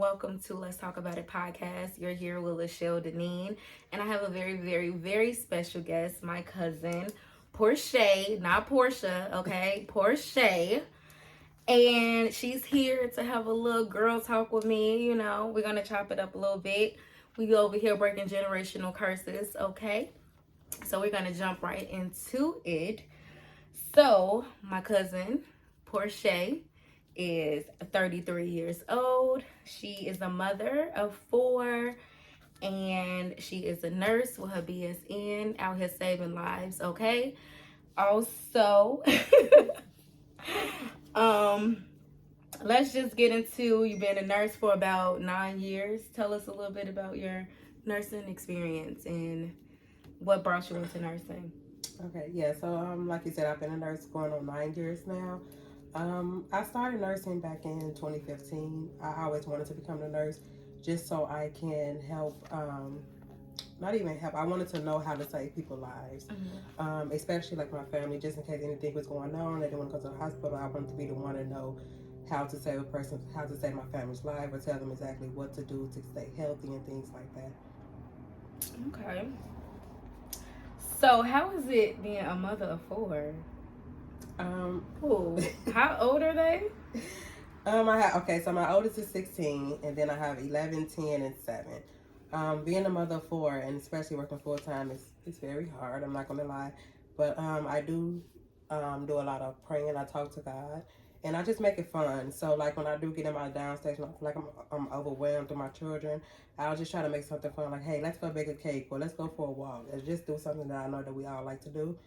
welcome to Let's Talk About It podcast. You're here with Lachelle Deneen, and I have a very, very, very special guest, my cousin, Porshe, not Porsche, okay? Porshe. And she's here to have a little girl talk with me. You know, we're going to chop it up a little bit. We go over here breaking generational curses, okay? So we're going to jump right into it. So, my cousin, Porshe, is 33 years old. She is a mother of 4, and she is a nurse with her BSN, out here saving lives, okay? Also, let's just get into, you've been a nurse for about 9 years. Tell us a little bit about your nursing experience and what brought you into nursing. Okay, yeah, so like you said, I've been a nurse going on 9 years now. I started nursing back in 2015. I always wanted to become a nurse just so I can help, not even help, I wanted to know how to save people's lives, especially like my family, just in case anything was going on, they didn't want to go to the hospital. I wanted to be the one to know how to save a person, how to save my family's life, or tell them exactly what to do to stay healthy and things like that. Okay. So, how is it being a mother of 4? Ooh, how old are they? So my oldest is 16, and then I have 11, 10, and 7. Being a mother of 4, and especially working full time, is very hard. I'm not gonna lie, but I do do a lot of praying. I talk to God, and I just make it fun. So like when I do get in my downstation, like I'm overwhelmed with my children, I'll just try to make something fun. Like, hey, let's go bake a cake, or let's go for a walk. Let's just do something that I know that we all like to do.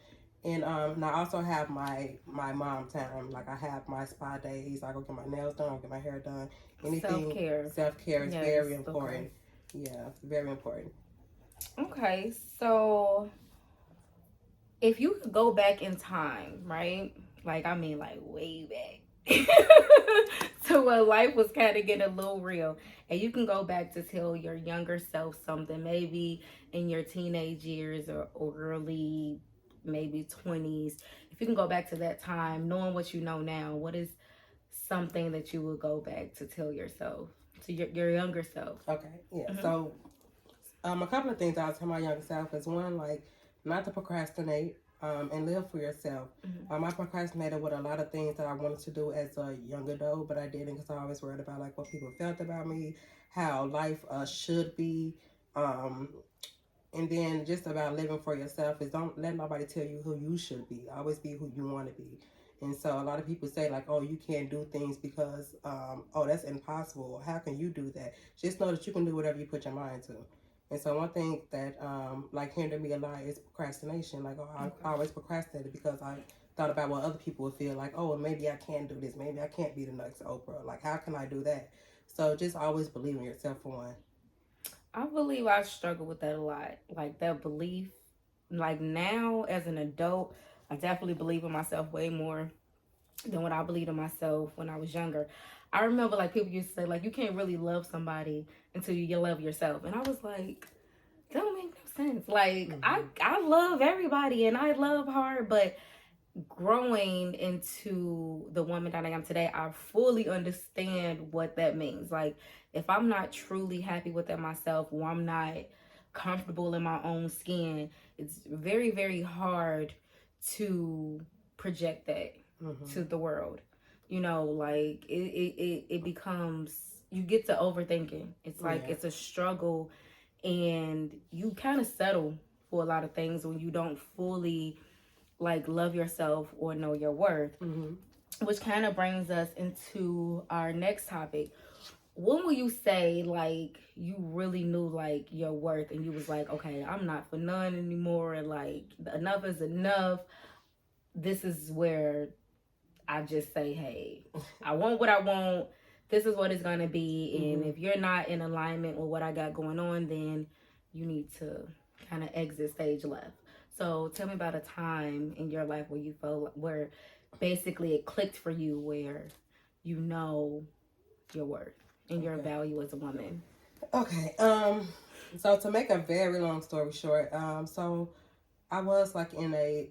And I also have my mom time. Like I have my spa days. I go get my nails done, get my hair done. Anything self care is very important. Okay. Yeah, it's very important. Okay, so if you could go back in time, right? Like I mean, like way back. To when life was kind of getting a little real, and you can go back to tell your younger self something, maybe in your teenage years or early maybe 20s. If you can go back to that time knowing what you know now, what is something that you would go back to tell yourself, to your younger self? Okay, yeah. So a couple of things I'll tell my younger self is, one, like not to procrastinate, and live for yourself. I procrastinated with a lot of things that I wanted to do as a young adult, but I didn't because I always worried about like what people felt about me, how life should be. And then just about living for yourself is, don't let nobody tell you who you should be. Always be who you want to be. And so a lot of people say like, oh, you can't do things because, oh, that's impossible. How can you do that? Just know that you can do whatever you put your mind to. And so one thing that like hindered me a lot is procrastination. Like, oh, I always procrastinated because I thought about what other people would feel like. Oh, well, maybe I can't do this. Maybe I can't be the next Oprah. Like, how can I do that? So just always believe in yourself, for one. I believe I struggle with that a lot. Like that belief. Like now as an adult, I definitely believe in myself way more than what I believed in myself when I was younger. I remember like people used to say like you can't really love somebody until you love yourself. And I was like, that don't make no sense. Like I love everybody and I love hard, but growing into the woman that I am today, I fully understand what that means. Like, if I'm not truly happy within myself, or I'm not comfortable in my own skin, it's very, very hard to project that to the world. You know, like it becomes, you get to overthinking. It's like it's a struggle, and you kind of settle for a lot of things when you don't fully like love yourself or know your worth. Which kind of brings us into our next topic. When will you say like you really knew like your worth and you was like, okay, I'm not for none anymore, and like enough is enough? This is where I just say, hey, I want what I want. This is what it's gonna be, and if you're not in alignment with what I got going on, then you need to kind of exit stage left. So tell me about a time in your life where you felt where basically it clicked for you, where you know your worth and your value as a woman. Okay. So to make a very long story short, so I was like in a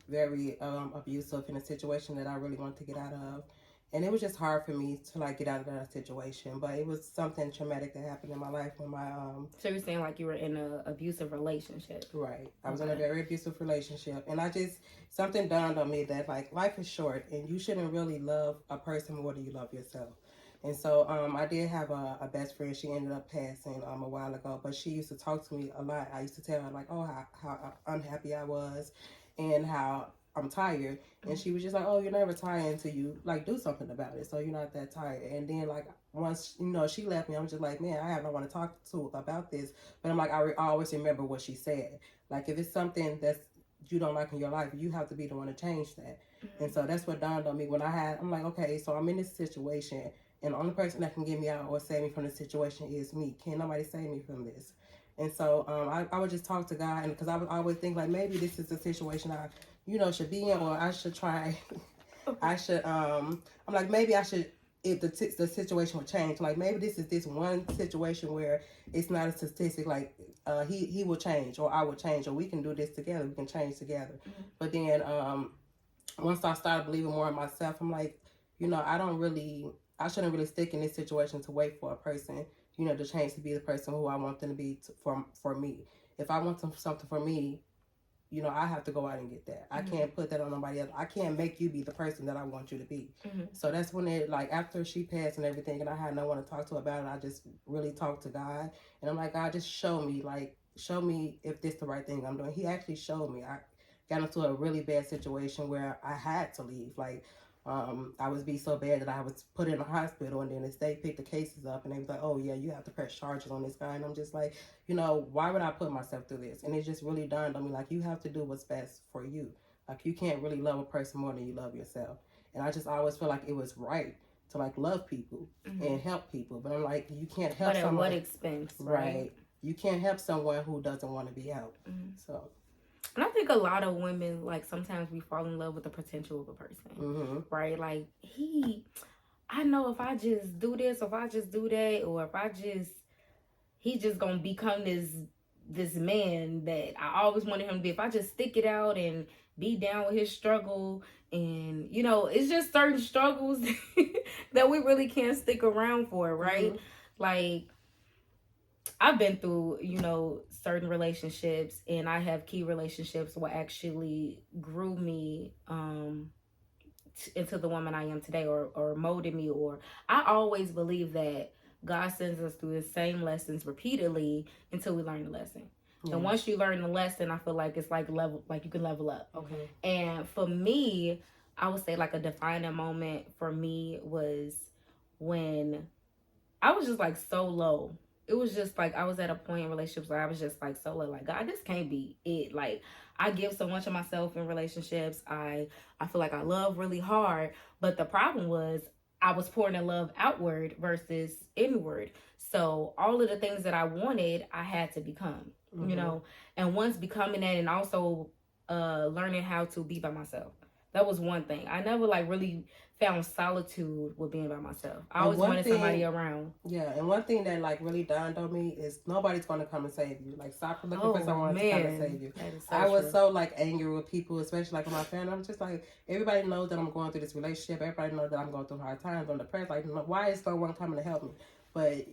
very abusive, in a situation that I really wanted to get out of, And it was just hard for me to like get out of that situation. But it was something traumatic that happened in my life when my So you're saying like you were in a abusive relationship. right. I was in a Okay. very abusive relationship, and I just something dawned on me that like life is short, and you shouldn't really love a person more than you love yourself. And so I did have a best friend. She ended up passing a while ago, but she used to talk to me a lot. I used to tell her like, oh, how unhappy I was, and how I'm tired. And she was just like, oh, you're never tired until you like do something about it. So you're not that tired. And then like once she left me, I'm just like, man, I have no one to talk to about this. But I'm like, I always remember what she said. Like if it's something that's you don't like in your life, you have to be the one to change that. And so that's what dawned on me when I'm like, okay, so I'm in this situation, and the only person that can get me out or save me from the situation is me. Can't nobody save me from this. And so I would just talk to God, and because I would always think like maybe this is the situation I, should be in, or I should try. I should. I'm like maybe I should. If the situation would change, like maybe this is this one situation where it's not a statistic. Like he will change, or I will change, or we can do this together. We can change together. Mm-hmm. But then once I started believing more in myself, I'm like, I shouldn't really stick in this situation to wait for a person, to change to be the person who I want them to be for me. If I want something for me, I have to go out and get that. I can't put that on nobody else. I can't make you be the person that I want you to be. So that's when it, like, after she passed and everything, and I had no one to talk to about it, I just really talked to God. And I'm like, God, just show me if this the right thing I'm doing. He actually showed me. I got into a really bad situation where I had to leave. Like, I was beat so bad that I was put in a hospital, and then the state picked the cases up, and they was like, oh yeah, you have to press charges on this guy. And I'm just like, why would I put myself through this? And it just really dawned on me, like, you have to do what's best for you. Like, you can't really love a person more than you love yourself. And I just always feel like it was right to like love people and help people. But I'm like, you can't help someone. But at what expense, right? You can't help someone who doesn't want to be helped. So. And I think a lot of women, like, sometimes we fall in love with the potential of a person, right? Like, I know if I just do this, or if I just do that, or if he just gonna become this man that I always wanted him to be. If I just stick it out and be down with his struggle, and it's just certain struggles that we really can't stick around for, right? Like, I've been through, certain relationships, and I have key relationships what actually grew me into the woman I am today, or molded me. Or I always believe that God sends us through the same lessons repeatedly until we learn the lesson. Yeah. And once you learn the lesson, I feel like it's like you can level up. Okay. And for me, I would say like a defining moment for me was when I was just like so low. It was just like I was at a point in relationships where I was just like so low, like, God, this can't be it. Like, I give so much of myself in relationships. I feel like I love really hard, but the problem was I was pouring the love outward versus inward. So all of the things that I wanted, I had to become, and once becoming that, and also learning how to be by myself. That was one thing. I never like really found solitude with being by myself. I always wanted somebody around. Yeah, and one thing that like really dawned on me is nobody's gonna come and save you. Like, stop looking for someone to come and save you. I was so like angry with people, especially like with my family. I'm just like, everybody knows that I'm going through this relationship. Everybody knows that I'm going through hard times. I'm depressed. Like, why is someone coming to help me? But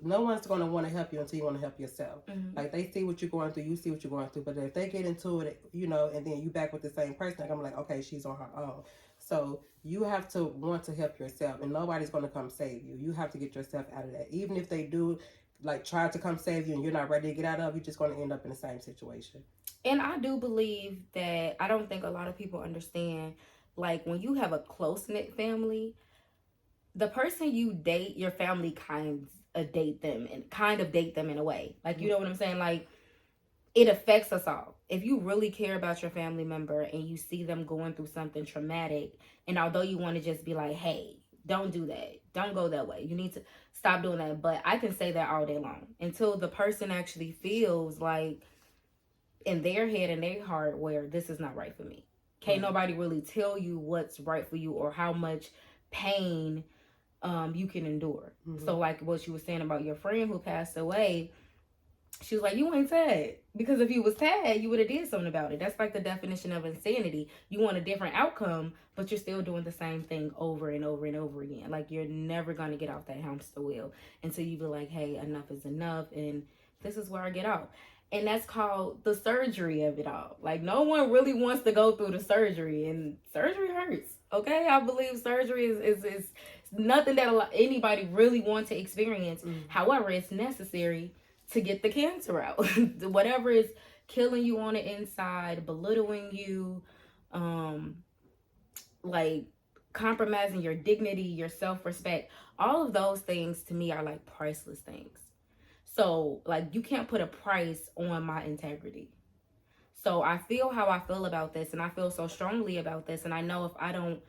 no one's gonna want to help you until you want to help yourself. Like, they see what you're going through, you see what you're going through. But if they get into it, and then you back with the same person, like, I'm like, okay, she's on her own. So you have to want to help yourself, and nobody's going to come save you. You have to get yourself out of that. Even if they do, like, try to come save you and you're not ready to get out of, you're just going to end up in the same situation. And I do believe that I don't think a lot of people understand, like, when you have a close-knit family, the person you date, your family kind of date them in a way. Like, you know what I'm saying? Like, it affects us all. If you really care about your family member and you see them going through something traumatic, and although you want to just be like, hey, don't do that, don't go that way, you need to stop doing that. But I can say that all day long until the person actually feels like in their head and their heart where this is not right for me. Can't nobody really tell you what's right for you or how much pain you can endure. So like what you were saying about your friend who passed away, She was like, you ain't sad. Because if you was sad, you would have did something about it. That's like the definition of insanity. You want a different outcome, but you're still doing the same thing over and over and over again. Like, you're never going to get off that hamster wheel until you be like, hey, enough is enough. And this is where I get out. And that's called the surgery of it all. Like, no one really wants to go through the surgery. And surgery hurts. Okay? I believe surgery is nothing that anybody really wants to experience. Mm-hmm. However, it's necessary to get the cancer out. Whatever is killing you on the inside, belittling you, like compromising your dignity, your self-respect, all of those things to me are like priceless things. So like you can't put a price on my integrity. So I feel how I feel about this, and I feel so strongly about this, and I know if I don't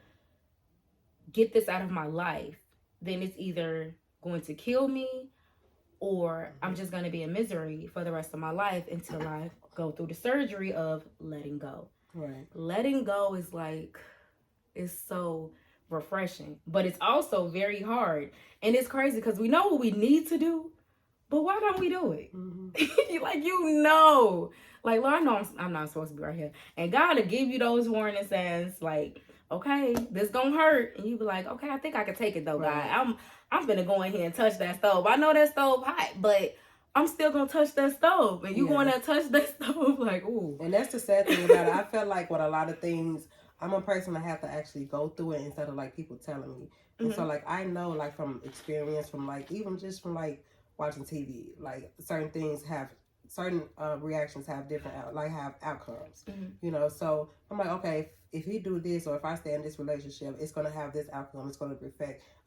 get this out of my life, then it's either going to kill me or I'm just going to be in misery for the rest of my life until I go through the surgery of letting go. Right. Letting go is like, it's so refreshing, but it's also very hard. And it's crazy because we know what we need to do, but why don't we do it? Mm-hmm. Like, you know, like, Lord, I know I'm not supposed to be right here. And God will give you those warning signs, like, okay, this gonna hurt. And you be like, okay, I think I can take it though, Right. God. I'm gonna go in here and touch that stove. I know that stove hot, but I'm still gonna touch that stove. And you going to touch that stove, like, ooh. And that's the sad thing about it. I feel like with a lot of things, I'm a person that have to actually go through it instead of like people telling me. And so like I know like from experience, from like even just from like watching TV, like certain things have certain reactions have different have outcomes. You know, so I'm like, okay, if he do this or if I stay in this relationship, it's gonna have this outcome. It's gonna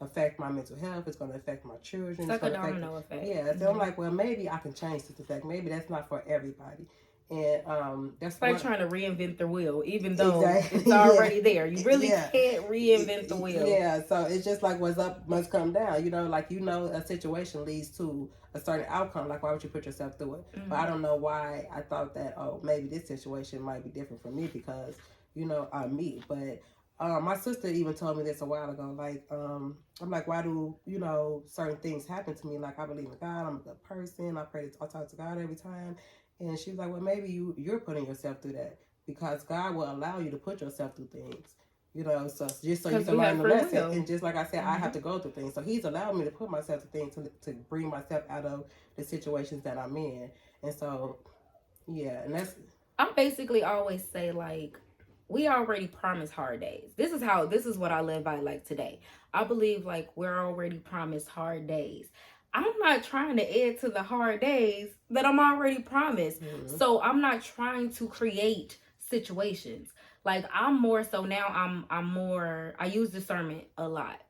affect my mental health. It's gonna affect my children. It's like a domino effect. Yeah, so I'm like, well, maybe I can change this effect. Maybe that's not for everybody. And that's like trying to reinvent the wheel, even though it's already there. You really can't reinvent the wheel. Yeah, so it's just like what's up must come down. You know, like a situation leads to a certain outcome. Like, why would you put yourself through it? But I don't know why I thought that. Oh, maybe this situation might be different for me because I'm me. But my sister even told me this a while ago. Like, I'm like, why do certain things happen to me? Like, I believe in God. I'm a good person. I talk to God every time. And she was like, well, maybe you're putting yourself through that because God will allow you to put yourself through things, so just so you can learn the lesson. Will. And just like I said, I have to go through things. So he's allowed me to put myself through things to bring myself out of the situations that I'm in. And so, yeah, and that's... I basically always say, like, we already promised hard days. This is what I live by, like, today. I believe, like, we're already promised hard days. I'm not trying to add to the hard days that I'm already promised. So I'm not trying to create situations. Like, I'm more so now I use discernment a lot.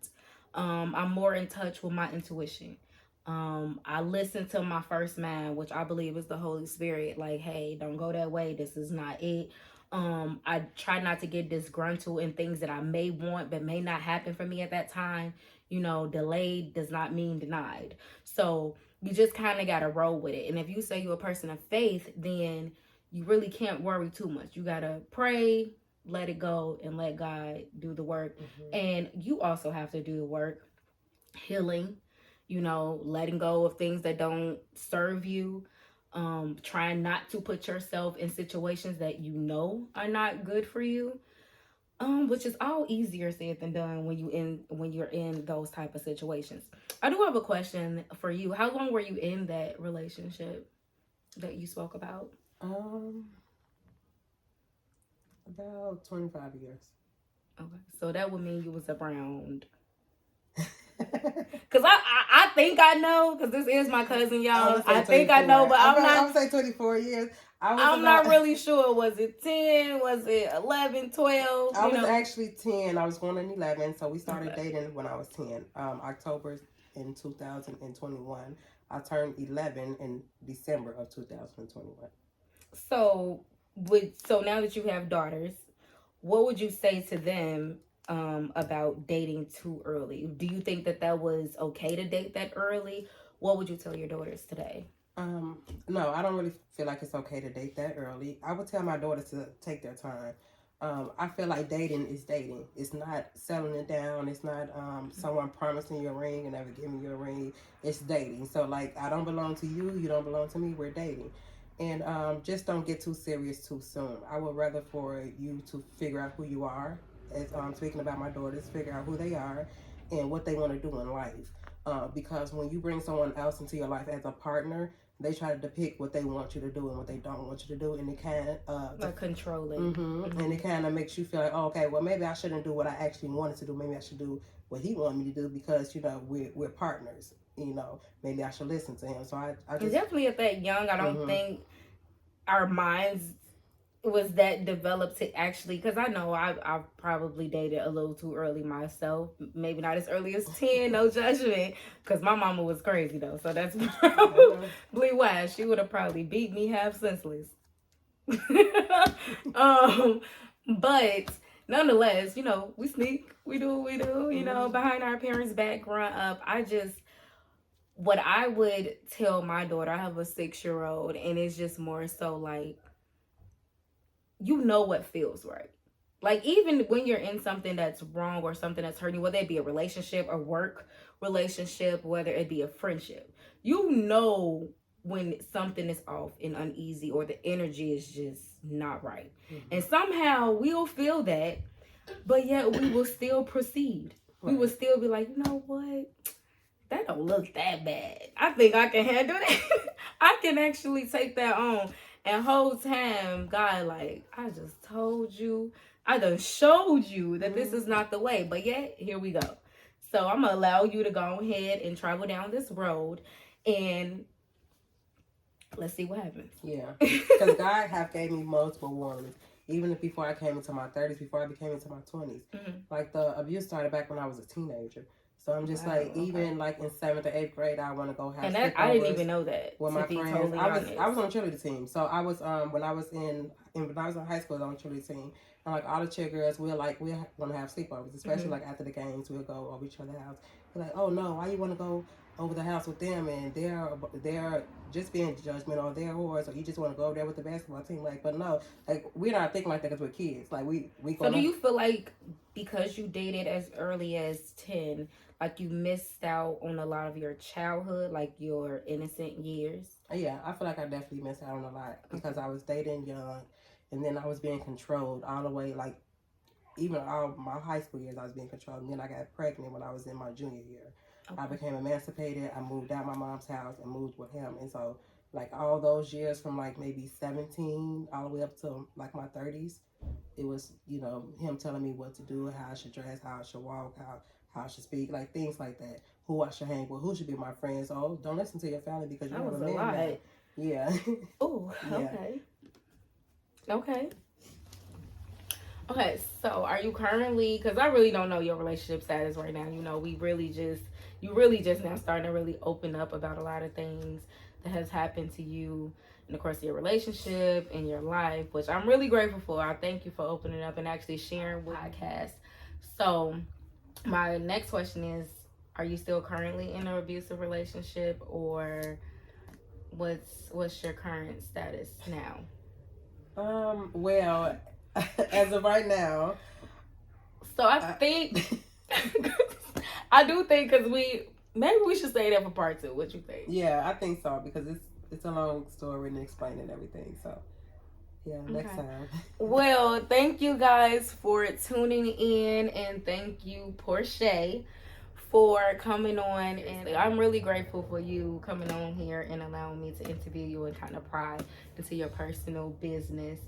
I'm more in touch with my intuition. I listen to my first man, which I believe is the Holy Spirit. Like, hey, don't go that way. This is not it. I try not to get disgruntled in things that I may want but may not happen for me at that time. Delayed does not mean denied. So you just kind of got to roll with it. And if you say you're a person of faith, then you really can't worry too much. You got to pray, let it go, and let God do the work. And you also have to do the work, healing, letting go of things that don't serve you. Trying not to put yourself in situations that are not good for you. Which is all easier said than done when you're in those type of situations. I do have a question for you. How long were you in that relationship that you spoke about? About 25 years. Okay, so that would mean you was around. Cause I think I know, cause this is my cousin, y'all. I think I know, but I'm not. I would say 24 years. I'm not really sure. Was it 10? Was it 11, 12? I was actually 10. I was born in 11, so we started dating when I was 10. October in 2021. I turned 11 in December of 2021. So now that you have daughters, what would you say to them about dating too early? Do you think that was okay to date that early? What would you tell your daughters today? No, I don't really feel like it's okay to date that early. I would tell my daughters to take their time. I feel like dating is dating. It's not settling it down. It's not someone promising you a ring and never giving you a ring. It's dating. So like, I don't belong to you. You don't belong to me. We're dating. And just don't get too serious too soon. I would rather for you to figure out who you are. As speaking about my daughters, figure out who they are and what they want to do in life. Because when you bring someone else into your life as a partner, they try to depict what they want you to do and what they don't want you to do, and it kind of like controlling. and it kind of makes you feel like, oh, okay, well maybe I shouldn't do what I actually wanted to do. Maybe I should do what he wanted me to do because we're partners. Maybe I should listen to him. So I just definitely at that young, I don't think our minds was that developed to actually, because I know I've probably dated a little too early myself, maybe not as early as 10, no judgment, because my mama was crazy though, so that's probably why she would have probably beat me half senseless. But nonetheless, we sneak, we do what we do, behind our parents' back, growing up. What I would tell my daughter, I have a 6-year-old, and it's just more so like, what feels right. Like, even when you're in something that's wrong or something that's hurting you, whether it be a relationship, a work relationship, whether it be a friendship, when something is off and uneasy or the energy is just not right. And somehow we'll feel that, but yet we will still proceed. Right. We will still be like, you know what? That don't look that bad. I think I can handle that. I can actually take that on. And whole time, God, like, I just told you, I done showed you that this is not the way. But yet, here we go. So I'm going to allow you to go ahead and travel down this road. And let's see what happens. Yeah. Because God have gave me multiple warnings. Even before I came into my 30s, before I became into my 20s. Like, the abuse started back when I was a teenager. So I'm just even like in 7th or 8th grade, I want to go have. And I didn't even know that. With my friends, totally I was on the cheerleader team. So I was when I was in high school, I was on the cheerleader team. And like all the cheer girls, we want to have sleepovers, especially like after the games, we'll go over each other's house. We're like, oh no, why you want to go over the house with them and they're just being judgmental, or they're whores, or you just want to go over there with the basketball team? Like, but no, like we're not thinking like that because we're kids. Like we. So do you feel like because you dated as early as 10? Like you missed out on a lot of your childhood, like your innocent years? Yeah, I feel like I definitely missed out on a lot because I was dating young, and then I was being controlled all the way. Like even all my high school years, I was being controlled. And then I got pregnant when I was in my junior year. Okay. I became emancipated. I moved out my mom's house and moved with him, and so like all those years from like maybe 17 all the way up to like my 30s, it was him telling me what to do, how I should dress, how I should walk, how I should speak, like things like that. Who I should hang with, who should be my friends. Oh, don't listen to your family because you have a man now. Yeah. Oh, okay. Yeah. Okay, so are you currently, because I really don't know your relationship status right now. You really just now starting to really open up about a lot of things that has happened to you in the course of your relationship and your life, which I'm really grateful for. I thank you for opening up and actually sharing with the podcast. So my next question is, are you still currently in an abusive relationship, or what's your current status now? Well, as of right now. So I think, I do think, because maybe we should say that for part 2. What you think? Yeah, I think so, because it's a long story and explaining everything, so. Yeah, next time. Well, thank you guys for tuning in, and thank you, Porshe, for coming on. And I'm really grateful for you coming on here and allowing me to interview you and kind of pry into your personal business.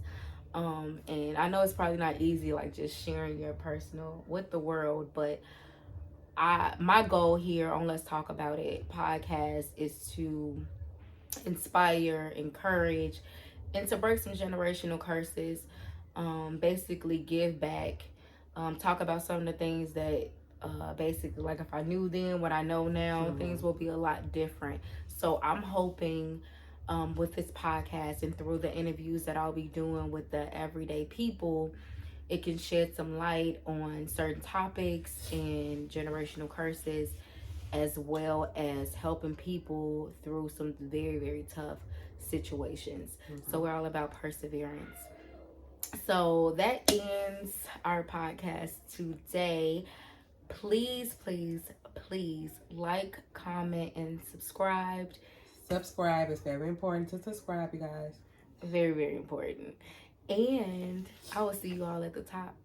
And I know it's probably not easy, like just sharing your personal with the world, but my goal here on Let's Talk About It podcast is to inspire, encourage, and to break some generational curses, basically give back, talk about some of the things that basically, like if I knew then what I know now, things will be a lot different. So I'm hoping with this podcast and through the interviews that I'll be doing with the everyday people, it can shed some light on certain topics and generational curses, as well as helping people through some very, very tough situations. So we're all about perseverance. So that ends our podcast today. Please, please, please like, comment, and subscribe. Subscribe. It's very important to subscribe, you guys. Very, very important. And I will see you all at the top.